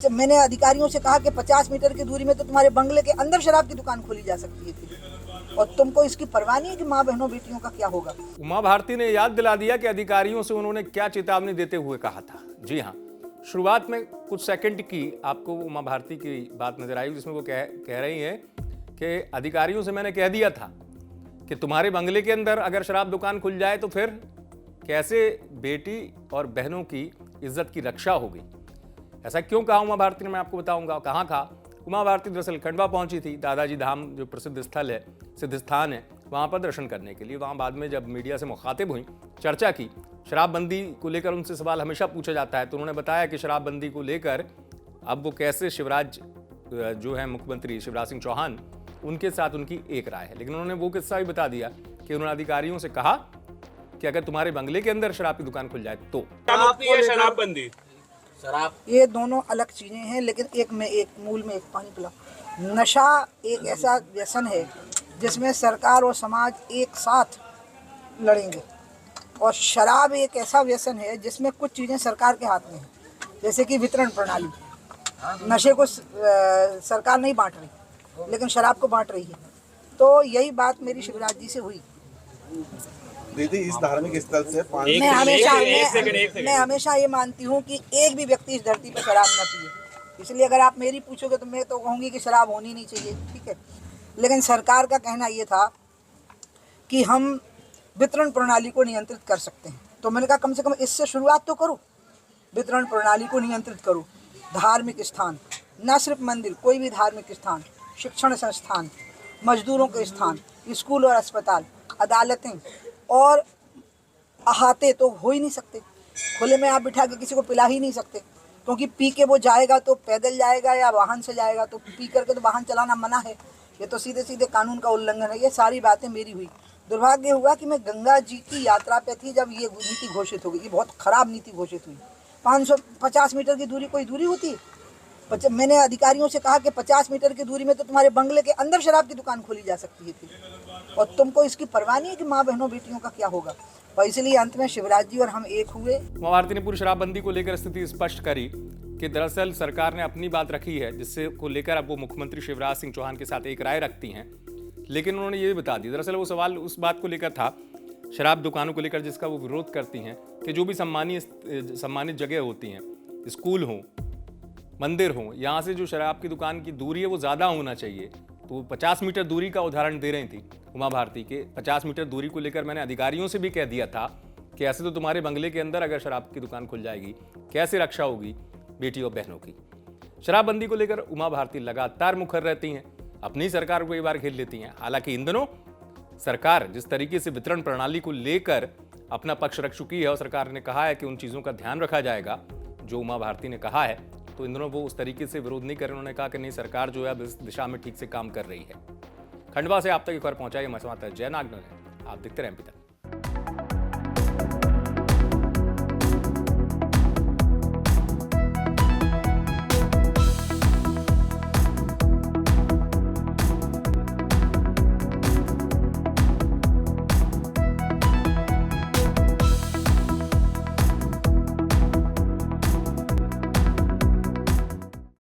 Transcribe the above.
जब मैंने अधिकारियों से कहा कि 50 मीटर की दूरी में तो तुम्हारे बंगले के अंदर शराब की दुकान खोली जा सकती है और तुमको इसकी परवाह नहीं है कि माँ बहनों बेटियों का क्या होगा। उमा भारती ने याद दिला दिया कि अधिकारियों से उन्होंने क्या चेतावनी देते हुए कहा था। जी हाँ, शुरुआत में कुछ सेकंड की आपको उमा भारती की बात नजर आई जिसमें वो कह रही हैं कि अधिकारियों से मैंने कह दिया था कि तुम्हारे बंगले के अंदर अगर शराब दुकान खुल जाए तो फिर कैसे बेटी और बहनों की इज्जत की रक्षा होगी। ऐसा क्यों कहा उमा भारती ने, मैं आपको बताऊंगा। कहाँ कहा उमा भारती? दरअसल खंडवा पहुंची थी, दादाजी धाम जो प्रसिद्ध स्थल है, सिद्ध स्थान है, वहां पर दर्शन करने के लिए। वहां बाद में जब मीडिया से मुखातिब हुई, चर्चा की, शराबबंदी को लेकर उनसे सवाल हमेशा पूछा जाता है, तो उन्होंने बताया कि शराबबंदी को लेकर अब वो कैसे शिवराज जो है मुख्यमंत्री शिवराज सिंह चौहान, उनके साथ उनकी एक राय है। लेकिन उन्होंने वो किस्सा भी बता दिया कि उन्होंने अधिकारियों से कहा कि अगर तुम्हारे बंगले के अंदर शराब की दुकान खुल जाए तो शराबबंदी शराब ये दोनों अलग चीजें हैं, लेकिन एक में एक मूल में एक पानी पिलाओ। नशा एक ऐसा व्यसन है जिसमें सरकार और समाज एक साथ लड़ेंगे, और शराब एक ऐसा व्यसन है जिसमें कुछ चीजें सरकार के हाथ में हैं, जैसे कि वितरण प्रणाली। नशे को सरकार नहीं बांट रही, लेकिन शराब को बांट रही है। तो यही बात मेरी शिवराज जी से हुई। दीदी, इस धार्मिक स्थल से पानी मैं हमेशा ये मानती हूँ कि एक भी व्यक्ति इस धरती पर शराब न पिए। इसलिए अगर आप मेरी पूछोगे तो मैं तो कहूँगी कि शराब होनी नहीं चाहिए, ठीक है। लेकिन सरकार का कहना ये था कि हम वितरण प्रणाली को नियंत्रित कर सकते हैं, तो मैंने कहा कम से कम इससे शुरुआत तो करूँ, वितरण प्रणाली को नियंत्रित करूँ। धार्मिक स्थान, न सिर्फ मंदिर, कोई भी धार्मिक स्थान, शिक्षण संस्थान, मजदूरों के स्थान, स्कूल और अस्पताल, अदालतें और अहाते तो हो ही नहीं सकते। खुले में आप बिठा के किसी को पिला ही नहीं सकते, क्योंकि पी के वो जाएगा तो पैदल जाएगा या वाहन से जाएगा, तो पी करके तो वाहन चलाना मना है। ये तो सीधे सीधे कानून का उल्लंघन है। ये सारी बातें मेरी हुई। दुर्भाग्य हुआ कि मैं गंगा जी की यात्रा पे थी जब ये नीति घोषित हो गई। ये बहुत खराब नीति घोषित हुई। 550 मीटर की दूरी कोई दूरी होती है? मैंने अधिकारियों से कहा कि 50 मीटर की दूरी में तो तुम्हारे बंगले के अंदर शराब की दुकान खोली जा सकती है, और तुमको इसकी परवाह नहीं है कि माँ बहनों बेटियों का क्या होगा। और इसलिए अंत में शिवराज जी और हम एक हुए। उमा भारती ने पूरी शराबबंदी को लेकर स्थिति स्पष्ट करी कि दरअसल सरकार ने अपनी बात रखी है, जिससे को लेकर अब वो मुख्यमंत्री शिवराज सिंह चौहान के साथ एक राय रखती हैं। लेकिन उन्होंने ये भी बता दी, दरअसल वो सवाल उस बात को लेकर था, शराब दुकानों को लेकर, जिसका वो विरोध करती हैं कि जो भी सम्मानित जगह होती हैं, स्कूल हों, मंदिर हों, यहाँ से जो शराब की दुकान की दूरी है वो ज़्यादा होना चाहिए। तो 50 मीटर दूरी का उदाहरण दे रही थी उमा भारती के। 50 मीटर दूरी को लेकर मैंने अधिकारियों से भी कह दिया था कि ऐसे तो तुम्हारे बंगले के अंदर अगर शराब की दुकान खुल जाएगी, कैसे रक्षा होगी बेटी और बहनों की। शराबबंदी को लेकर उमा भारती लगातार मुखर रहती हैं, अपनी सरकार को कई बार घेर लेती हैं। हालांकि इन दिनों सरकार जिस तरीके से वितरण प्रणाली को लेकर अपना पक्ष रख चुकी है और सरकार ने कहा है कि उन चीज़ों का ध्यान रखा जाएगा जो उमा भारती ने कहा है, तो इन दिनों वो उस तरीके से विरोध नहीं कर रहे। उन्होंने कहा कि नहीं, सरकार जो है अब इस दिशा में ठीक से काम कर रही है। खंडवा से आप तक एक बार पहुंचाइए, मैं संवाददाता जय नागनर है। आप देखते रहें एमपी तक।